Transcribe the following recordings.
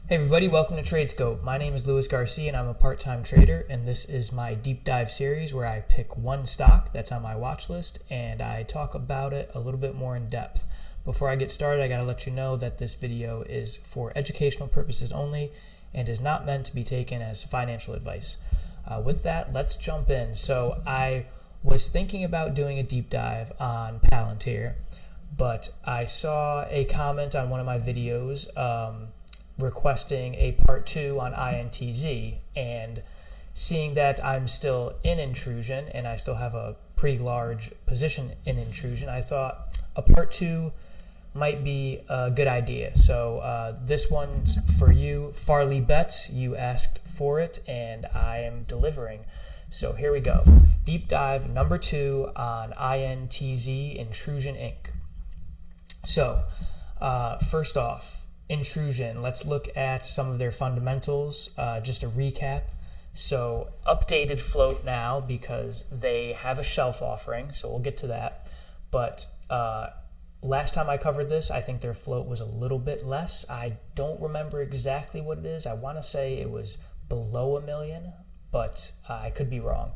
Hey everybody, welcome to TradeScope. My name is Luis Garcia and I'm a part-time trader, and this is my deep dive series where I pick one stock that's on my watch list and I talk about it a little bit more in depth. Before I get started, I gotta let you know that this video is for educational purposes only and is not meant to be taken as financial advice. With that, let's jump in. So I was thinking about doing a deep dive on Palantir, but I saw a comment on one of my videos requesting a part 2 on INTZ, and seeing that I'm still in intrusion and I still have a pretty large position in intrusion, I thought a part 2 might be a good idea. So this one's for you, Farley Betts. You asked for it and I am delivering. So here we go. Deep dive number 2 on INTZ, Intrusion Inc. So first off, Intrusion, let's look at some of their fundamentals, just a recap. So updated float now because they have a shelf offering, so we'll get to that. But last time I covered this, I think their float was a little bit less. I don't remember exactly what it is. I want to say it was below $1 million, but I could be wrong.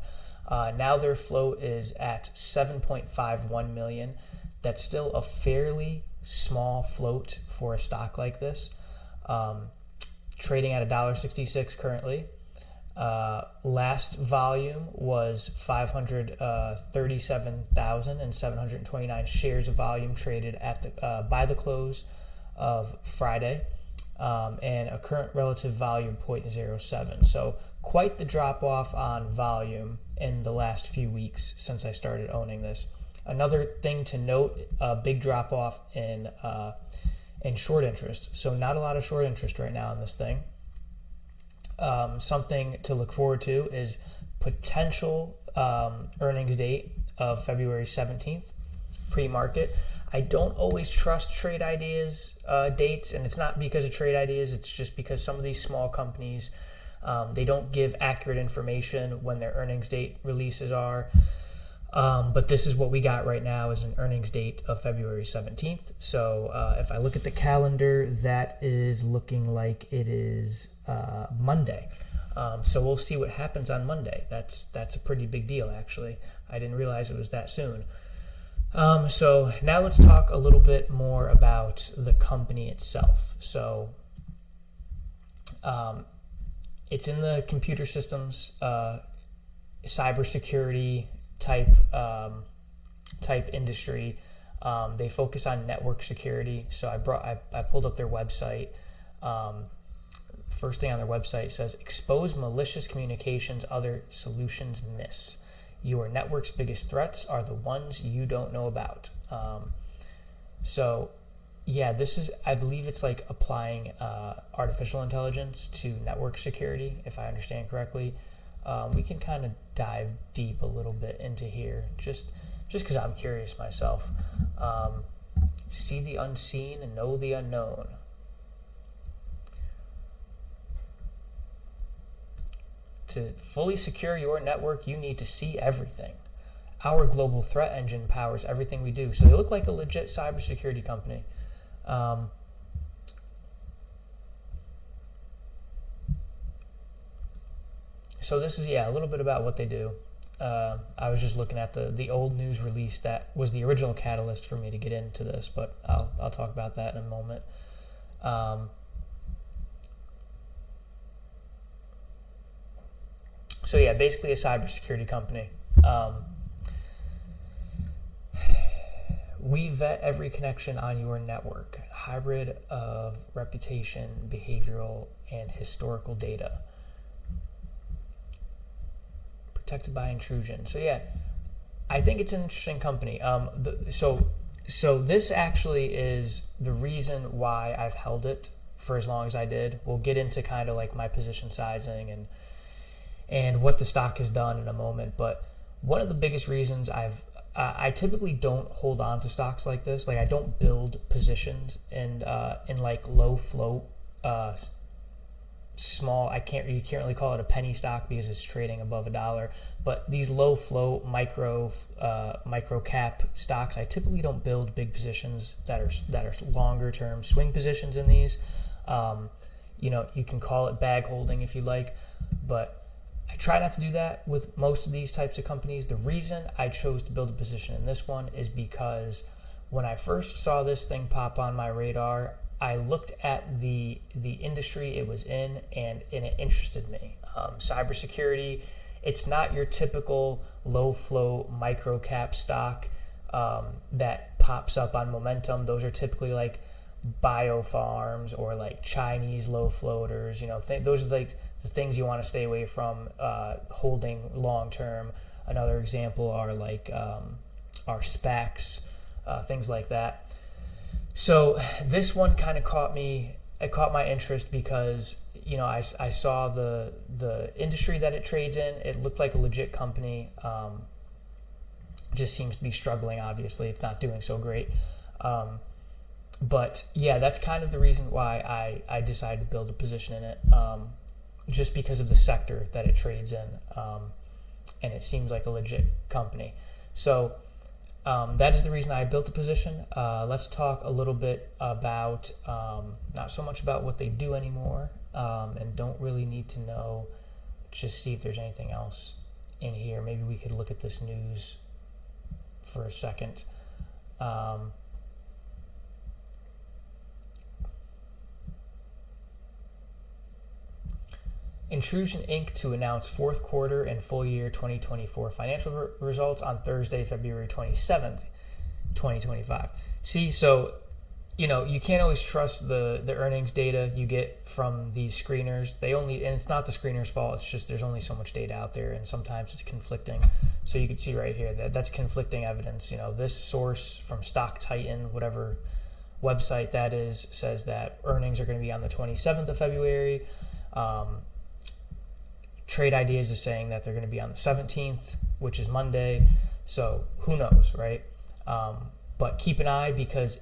Now their float is at 7.51 million. That's still a fairly small float for a stock like this, trading at $1.66 currently. Last volume was 537,729 shares of volume traded at the by the close of Friday, and a current relative volume 0.07. So quite the drop off on volume in the last few weeks since I started owning this. Another thing to note, a big drop off in short interest. So not a lot of short interest right now in this thing. Something to look forward to is potential earnings date of February 17th, pre-market. I don't always trust Trade Ideas dates, and it's not because of Trade Ideas, it's just because some of these small companies, they don't give accurate information when their earnings date releases are. But this is what we got right now is an earnings date of February 17th. So if I look at the calendar, that is looking like it is Monday. So we'll see what happens on Monday. That's a pretty big deal, actually. I didn't realize it was that soon. So now let's talk a little bit more about the company itself. So it's in the computer systems, cybersecurity type industry. They focus on network security. So I pulled up their website. First thing on their website says, expose malicious communications other solutions miss. Your network's biggest threats are the ones you don't know about. So yeah, this is, I believe it's like applying artificial intelligence to network security, if I understand correctly. We can kind of dive deep a little bit into here, just because I'm curious myself. See the unseen and know the unknown. To fully secure your network, you need to see everything. Our global threat engine powers everything we do. So they look like a legit cybersecurity company. So this is, a little bit about what they do. I was just looking at the old news release that was the original catalyst for me to get into this, but I'll talk about that in a moment. So yeah, basically a cybersecurity company. We vet every connection on your network, hybrid of reputation, behavioral, and historical data. Protected by intrusion. So yeah, I think it's an interesting company. So this actually is the reason why I've held it for as long as I did. We'll get into kind of like my position sizing and what the stock has done in a moment. But one of the biggest reasons I typically don't hold on to stocks like this. Like I don't build positions in like low float, small. You can't really call it a penny stock because it's trading above $1. But these low float micro cap stocks, I typically don't build big positions that are longer term swing positions in these. You can call it bag holding if you like, but I try not to do that with most of these types of companies. The reason I chose to build a position in this one is because when I first saw this thing pop on my radar, I looked at the industry it was in, and it interested me. Cybersecurity, it's not your typical low float micro cap stock that pops up on momentum. Those are typically like biofarms or like Chinese low floaters. Those are like the things you want to stay away from holding long term. Another example are like our SPACs, things like that. So this one kind of caught my interest because I saw the industry that it trades in. It looked like a legit company. Just seems to be struggling. Obviously, it's not doing so great. But yeah, that's kind of the reason why I decided to build a position in it, just because of the sector that it trades in, and it seems like a legit company. So that is the reason I built a position. Let's talk a little bit about, not so much about what they do anymore, and don't really need to know, just see if there's anything else in here. Maybe we could look at this news for a second. Intrusion Inc. to announce fourth quarter and full year 2024 financial results on Thursday, February 27th, 2025. See, so, you can't always trust the earnings data you get from these screeners. And it's not the screener's fault. It's just there's only so much data out there, and sometimes it's conflicting. So you can see right here that's conflicting evidence. This source from Stock Titan, whatever website that is, says that earnings are going to be on the 27th of February. Trade Ideas is saying that they're going to be on the 17th, which is Monday. So who knows, right? But keep an eye, because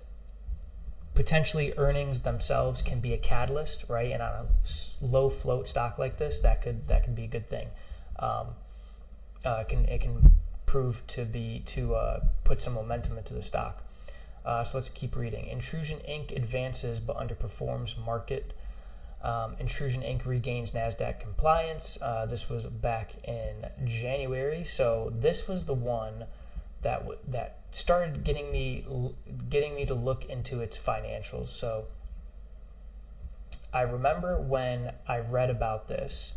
potentially earnings themselves can be a catalyst, right? And on a low float stock like this, that could be a good thing. It can prove to put some momentum into the stock. So let's keep reading. Intrusion Inc. advances but underperforms market. Intrusion Inc. regains NASDAQ compliance. This was back in January. So this was the one that started getting me to look into its financials. So I remember when I read about this.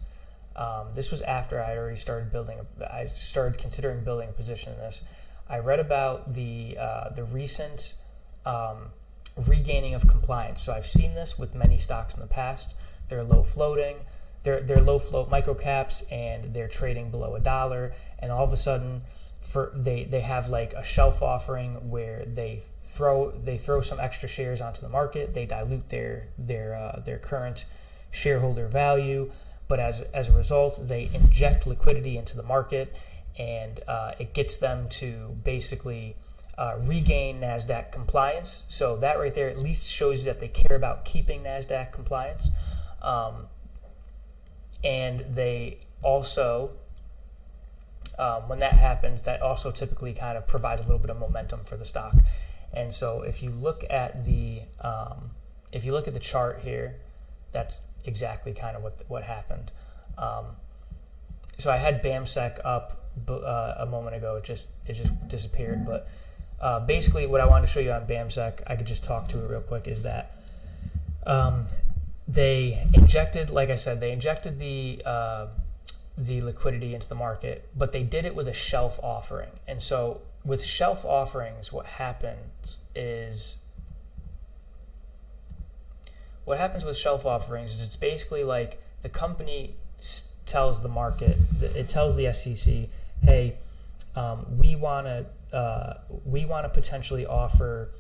This was after I already I started considering building a position in this. I read about the recent regaining of compliance. So I've seen this with many stocks in the past. They're low floating, they're low float micro caps, and they're trading below $1. And all of a sudden, they have like a shelf offering where they throw some extra shares onto the market. They dilute their current shareholder value, but as a result, they inject liquidity into the market, and it gets them to basically regain NASDAQ compliance. So that right there at least shows you that they care about keeping NASDAQ compliance. And they also, when that happens, that also typically kind of provides a little bit of momentum for the stock. And so if you look at the chart here, that's exactly kind of what happened. So I had BAMSEC up a moment ago. It just disappeared, but basically, what I wanted to show you on BAMSEC, I could just talk to it real quick, is that they injected, like I said, the liquidity into the market, but they did it with a shelf offering. And so with shelf offerings, what happens with shelf offerings is it's basically like the company tells the market, it tells the SEC, hey, we want to potentially offer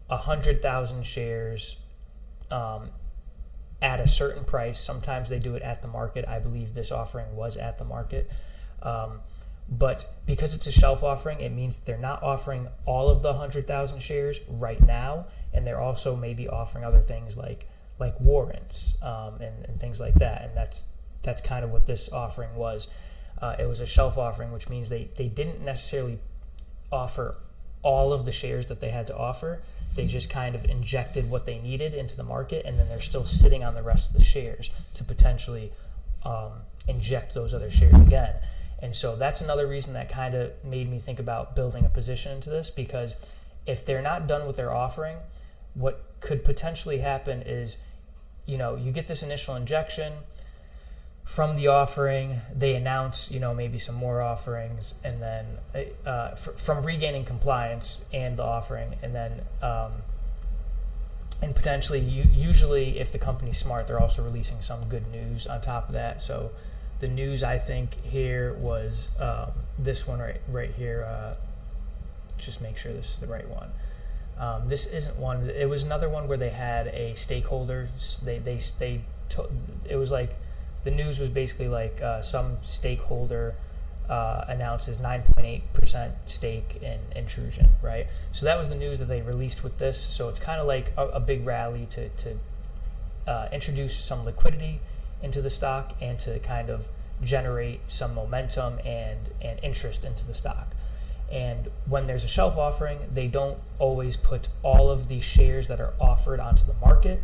100,000 shares at a certain price. Sometimes they do it at the market. I believe this offering was at the market. But because it's a shelf offering, it means they're not offering all of the 100,000 shares right now, and they're also maybe offering other things like warrants and things like that. And that's kind of what this offering was. It was a shelf offering, which means they didn't necessarily offer all of the shares that they had to offer. They just kind of injected what they needed into the market, and then they're still sitting on the rest of the shares to potentially inject those other shares again. And so that's another reason that kind of made me think about building a position into this, because if they're not done with their offering, what could potentially happen is, you get this initial injection from the offering, they announce, maybe some more offerings, and then from regaining compliance and the offering, and then and potentially, usually if the company's smart, they're also releasing some good news on top of that. So the news, I think, here was this one right here. Just make sure this is the right one. This isn't one. It was another one where they had a stakeholder. It was like, the news was basically like some stakeholder announces 9.8% stake in Intrusion, right? So that was the news that they released with this. So it's kind of like a big rally to introduce some liquidity into the stock and to kind of generate some momentum and interest into the stock. And when there's a shelf offering, they don't always put all of the shares that are offered onto the market,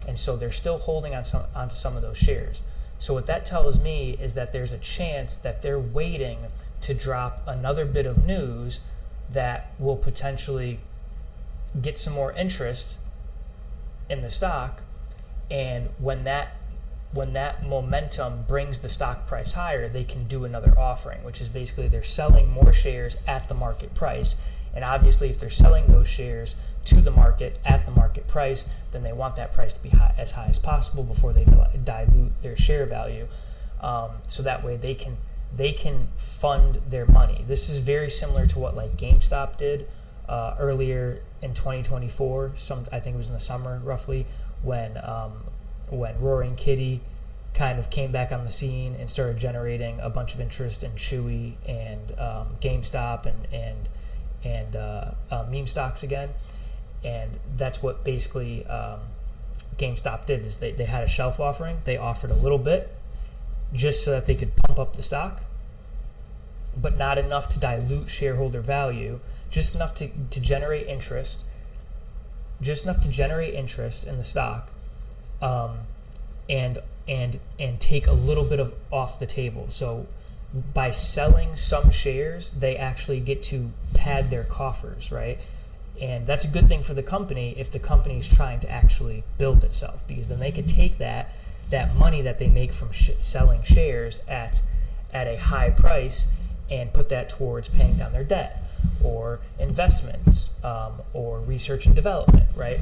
and so they're still holding on some of those shares. So what that tells me is that there's a chance that they're waiting to drop another bit of news that will potentially get some more interest in the stock, and when that momentum brings the stock price higher, they can do another offering, which is basically they're selling more shares at the market price. And obviously, if they're selling those shares to the market at the market price, then they want that price to be as high as possible before they dilute their share value. So that way they can fund their money. This is very similar to what like GameStop did earlier in 2024. I think it was in the summer roughly, when Roaring Kitty kind of came back on the scene and started generating a bunch of interest in Chewy and GameStop and meme stocks again. And that's what basically GameStop did, is they had a shelf offering. They offered a little bit just so that they could pump up the stock, but not enough to dilute shareholder value, just enough to generate interest, in the stock, and take a little bit of off the table. So by selling some shares, they actually get to pad their coffers, right? And that's a good thing for the company if the company is trying to actually build itself, because then they could take that money that they make from selling shares at a high price and put that towards paying down their debt or investments or research and development, right?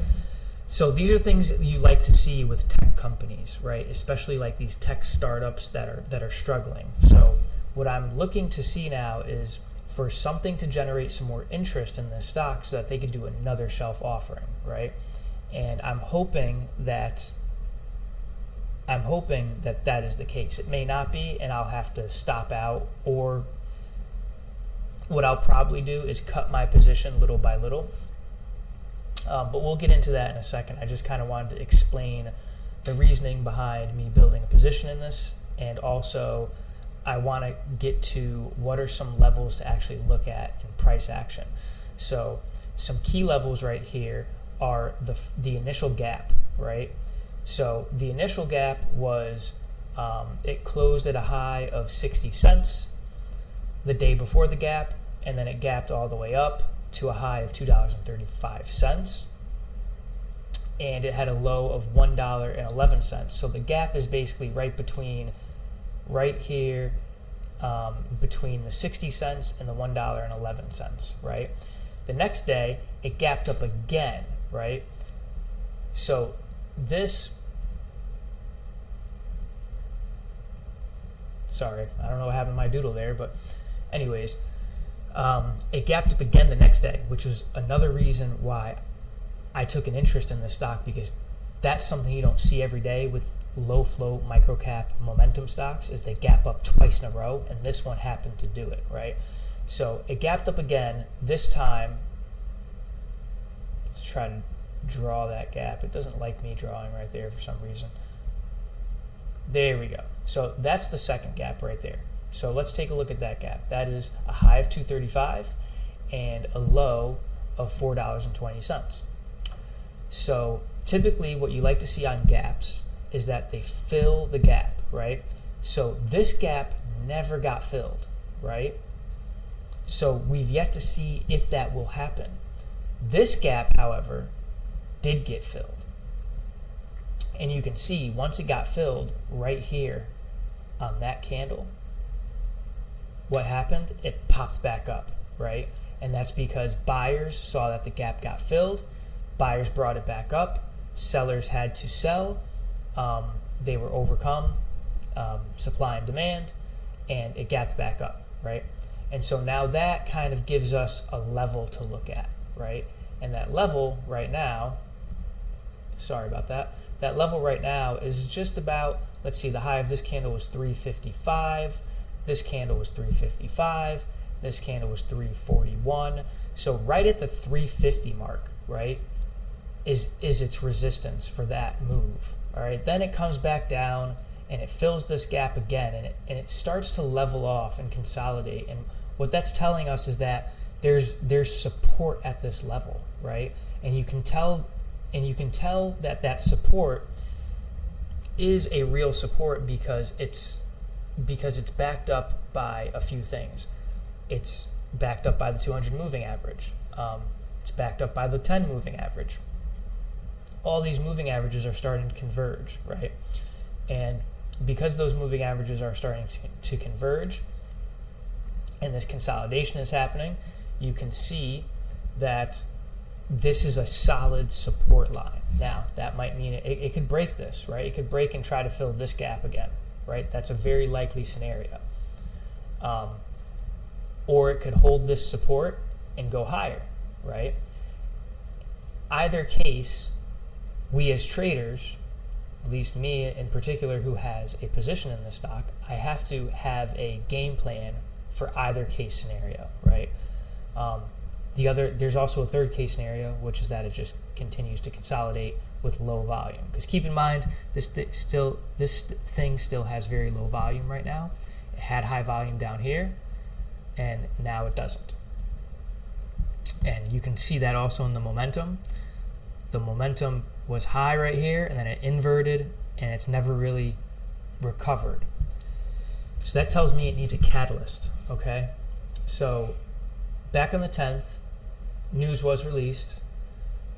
So these are things that you like to see with tech companies, right? Especially like these tech startups that are struggling. So what I'm looking to see now is for something to generate some more interest in this stock so that they could do another shelf offering, right? And I'm hoping that that is the case. It may not be, and I'll have to stop out, or what I'll probably do is cut my position little by little. But we'll get into that in a second. I just kind of wanted to explain the reasoning behind me building a position in this, and also I want to get to what are some levels to actually look at in price action. So some key levels right here are the initial gap, right? So the initial gap was, it closed at a high of 60 cents the day before the gap, and then it gapped all the way up to a high of $2.35, and it had a low of $1.11. So the gap is basically right here between the 60 cents and the $1.11, right? The next day, it gapped up again, right? So sorry, I don't know what happened to my doodle there, but anyways, it gapped up again the next day, which was another reason why I took an interest in this stock, because that's something you don't see every day with low float micro cap momentum stocks, is they gap up twice in a row, and this one happened to do it, right? So it gapped up again. This time, let's try to draw that gap. It doesn't like me drawing right there for some reason. There we go. So that's the second gap right there. So let's take a look at that gap. That is a high of $2.35 and a low of $4.20. So typically what you like to see on gaps is that they fill the gap, right? So this gap never got filled, right? So we've yet to see if that will happen. This gap, however, did get filled. And you can see once it got filled right here on that candle, what happened? It popped back up, right? And that's because buyers saw that the gap got filled. Buyers brought it back up. Sellers had to sell. They were overcome, supply and demand, and it gapped back up, right? And so now that kind of gives us a level to look at, right? And that level right now, sorry about that, that level right now is just about, let's see, the high of this candle was 355, this candle was 355, this candle was 341. So right at the 350 mark, right, is its resistance for that move. All right, then it comes back down and it fills this gap again, and it starts to level off and consolidate. And what that's telling us is that there's support at this level, right? And you can tell that that support is a real support because it's backed up by a few things. It's backed up by the 200 moving average. It's backed up by the 10 moving average. All these moving averages are starting to converge, right? And because those moving averages are starting to converge and this consolidation is happening, you can see that this is a solid support line. Now, that might mean it could break this, right? It could break and try to fill this gap again, right? That's a very likely scenario. Or it could hold this support and go higher, right? Either case, we as traders, at least me in particular who has a position in this stock, I have to have a game plan for either case scenario, right? There's also a third case scenario, which is that it just continues to consolidate with low volume. Because keep in mind, this thing still has very low volume right now. It had high volume down here, and now it doesn't. And you can see that also in the momentum. The momentum was high right here, and then it inverted, and it's never really recovered. So that tells me it needs a catalyst, okay? So back on the 10th, news was released.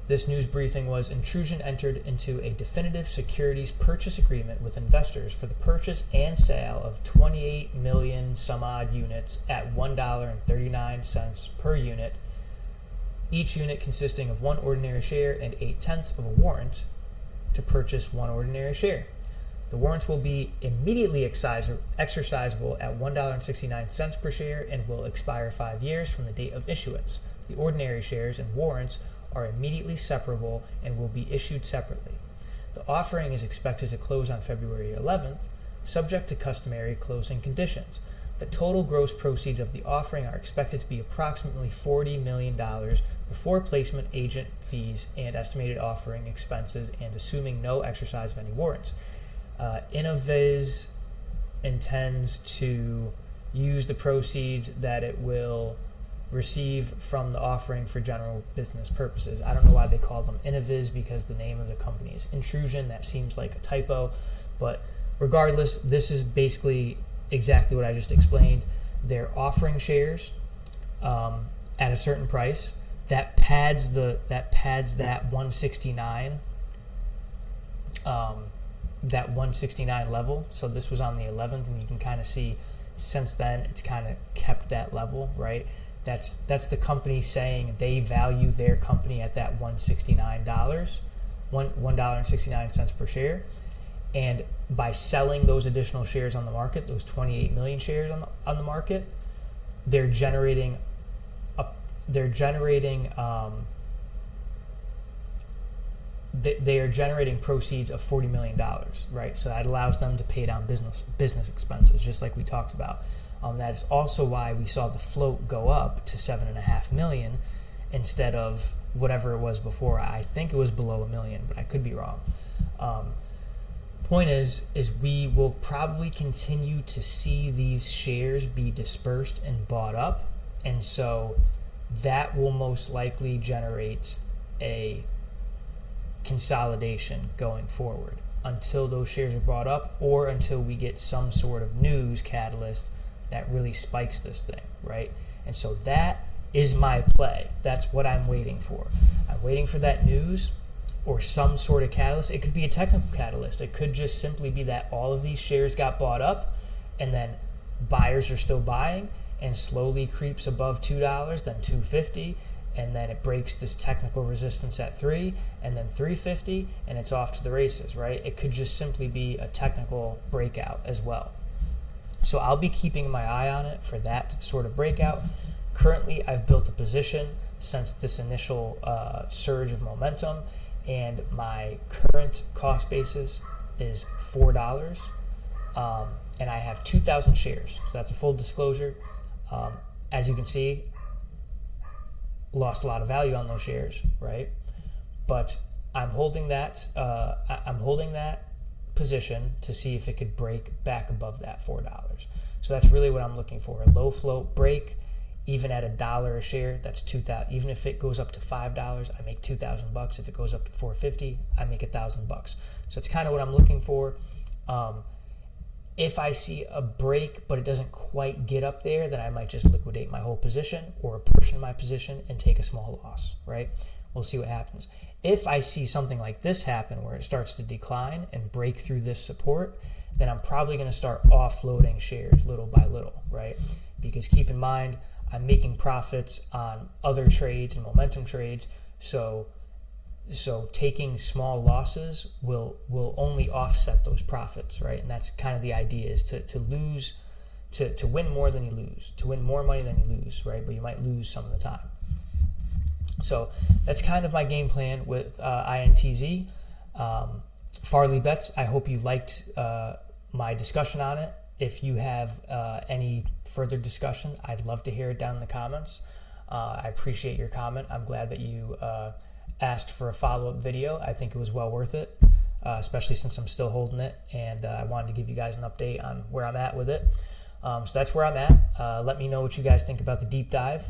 This news briefing was Intrusion entered into a definitive securities purchase agreement with investors for the purchase and sale of 28 million some odd units at $1.39 per unit, each unit consisting of one ordinary share and 8/10 of a warrant to purchase one ordinary share. The warrants will be immediately exercisable at $1.69 per share and will expire 5 years from the date of issuance. The ordinary shares and warrants are immediately separable and will be issued separately. The offering is expected to close on February 11th, subject to customary closing conditions. The total gross proceeds of the offering are expected to be approximately $40 million before placement agent fees and estimated offering expenses, and assuming no exercise of any warrants. INTZ intends to use the proceeds that it will receive from the offering for general business purposes. I don't know why they call them INTZ because the name of the company is Intrusion. That seems like a typo, but regardless, this is basically exactly what I just explained. They're offering shares at a certain price that pads that 169 that 169 level. So this was on the 11th, and you can kind of see since then it's kind of kept that level, right? That's the company saying they value their company at that $169, $1.69 per share. And by selling those additional shares on the market, those 28 million shares on the market, they are generating proceeds of $40 million, right? So that allows them to pay down business expenses, just like we talked about. That is also why we saw the float go up to $7.5 million instead of whatever it was before. I think it was below $1 million, but I could be wrong. Point is we will probably continue to see these shares be dispersed and bought up, and so that will most likely generate a consolidation going forward until those shares are bought up or until we get some sort of news catalyst that really spikes this thing, right? And so that is my play. That's what I'm waiting for. I'm waiting for that news or some sort of catalyst. It could be a technical catalyst. It could just simply be that all of these shares got bought up and then buyers are still buying and slowly creeps above $2, then $2.50, and then it breaks this technical resistance at $3, and then $3.50, and it's off to the races, right? It could just simply be a technical breakout as well. So I'll be keeping my eye on it for that sort of breakout. Currently, I've built a position since this initial surge of momentum, and my current cost basis is $4, and I have 2,000 shares. So that's a full disclosure. As you can see, lost a lot of value on those shares, right? But I'm holding that. I'm holding that position to see if it could break back above that $4. So that's really what I'm looking for: a low float break, even at $1 a share. That's 2,000. Even if it goes up to $5, I make $2,000. If it goes up to $4.50, I make $1,000. So that's kind of what I'm looking for. If I see a break but it doesn't quite get up there, then I might just liquidate my whole position or a portion of my position and take a small loss, right? We'll see what happens. If I see something like this happen where it starts to decline and break through this support, then I'm probably going to start offloading shares little by little, right? Because keep in mind, I'm making profits on other trades and momentum trades, so taking small losses will only offset those profits, right? And that's kind of the idea, is to win more than you lose, to win more money than you lose, right? But you might lose some of the time. So that's kind of my game plan with INTZ. Farley Bets, I hope you liked my discussion on it. If you have any further discussion, I'd love to hear it down in the comments. I appreciate your comment. I'm glad that you asked for a follow-up video. I think it was well worth it, especially since I'm still holding it, and I wanted to give you guys an update on where I'm at with it. So that's where I'm at. Let me know what you guys think about the deep dive.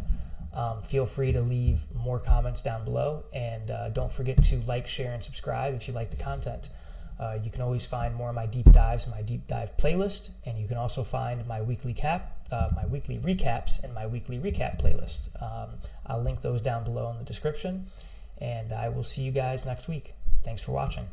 Feel free to leave more comments down below, and don't forget to like, share, and subscribe if you like the content. You can always find more of my deep dives in my deep dive playlist, and you can also find my weekly recaps and my weekly recap playlist. I'll link those down below in the description, and I will see you guys next week. Thanks for watching.